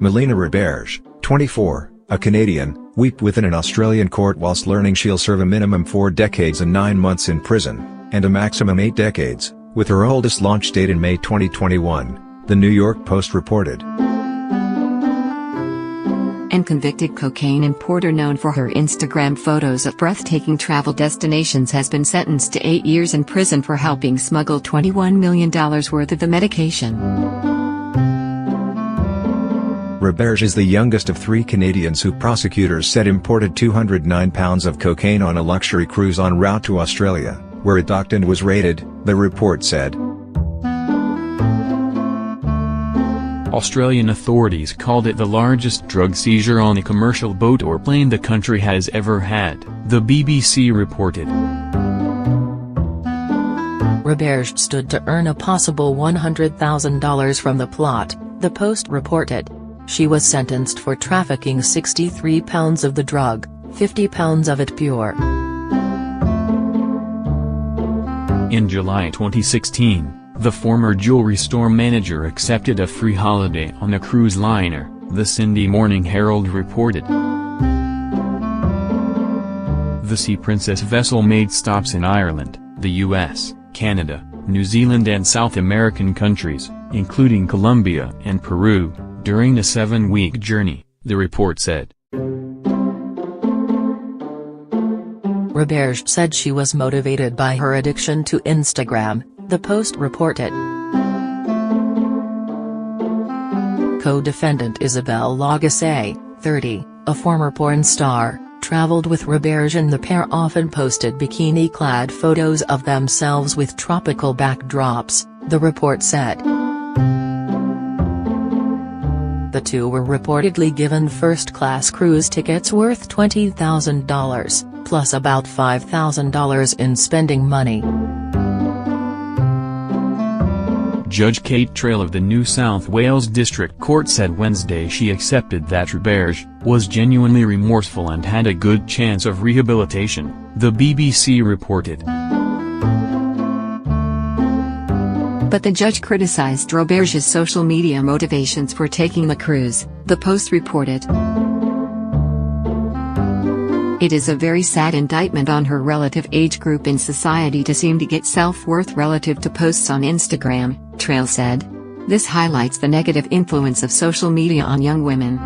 Melina Roberge, 24, a Canadian, wept within an Australian court whilst learning she'll serve a minimum 4 decades and 9 months in prison, and a maximum 8 decades, with her oldest launch date in May 2021, the New York Post reported. And convicted cocaine importer known for her Instagram photos of breathtaking travel destinations has been sentenced to 8 years in prison for helping smuggle $21 million worth of the medication. Roberge is the youngest of 3 Canadians who prosecutors said imported 209 pounds of cocaine on a luxury cruise en route to Australia, where it docked and was raided, the report said. Australian authorities called it the largest drug seizure on a commercial boat or plane the country has ever had, the BBC reported. Roberge stood to earn a possible $100,000 from the plot, the Post reported. She was sentenced for trafficking 63 pounds of the drug, 50 pounds of it pure. In July 2016, the former jewelry store manager accepted a free holiday on a cruise liner, the Sydney Morning Herald reported. The Sea Princess vessel made stops in Ireland, the US, Canada, New Zealand and South American countries, including Colombia and Peru, during a 7-week journey, the report said. Roberge said she was motivated by her addiction to Instagram, the Post reported. Co-defendant Isabelle Lagacé, 30, a former porn star, traveled with Roberge and the pair often posted bikini-clad photos of themselves with tropical backdrops, the report said. The two were reportedly given first-class cruise tickets worth $20,000, plus about $5,000 in spending money. Judge Kate Trail of the New South Wales District Court said Wednesday she accepted that Roberge was genuinely remorseful and had a good chance of rehabilitation, the BBC reported. But the judge criticized Roberge's social media motivations for taking the cruise, the Post reported. It is a very sad indictment on her relative age group in society to seem to get self-worth relative to posts on Instagram, Trail said. This highlights the negative influence of social media on young women.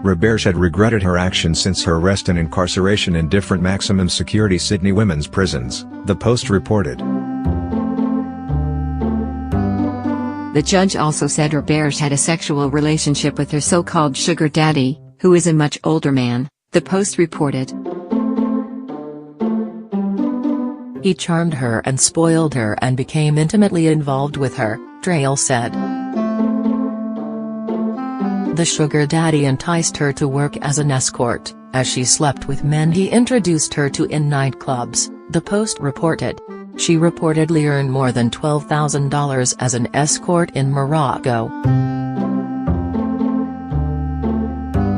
Roberge had regretted her actions since her arrest and incarceration in different maximum security Sydney women's prisons, the Post reported. The judge also said Roberge had a sexual relationship with her so-called sugar daddy, who is a much older man, the Post reported. He charmed her and spoiled her and became intimately involved with her, Trail said. The sugar daddy enticed her to work as an escort, as she slept with men he introduced her to in nightclubs, the Post reported. She reportedly earned more than $12,000 as an escort in Morocco.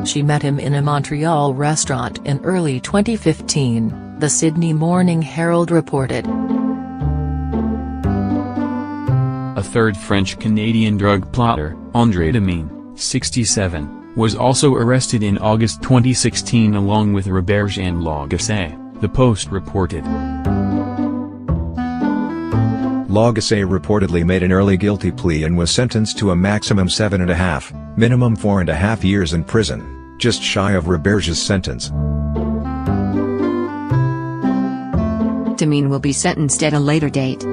She met him in a Montreal restaurant in early 2015, the Sydney Morning Herald reported. A third French-Canadian drug plotter, André Demine, 67, was also arrested in August 2016 along with Roberge and Lagacé, the Post reported. Lagacé reportedly made an early guilty plea and was sentenced to a maximum 7.5, minimum 4.5 years in prison, just shy of Roberge's sentence. Demine will be sentenced at a later date.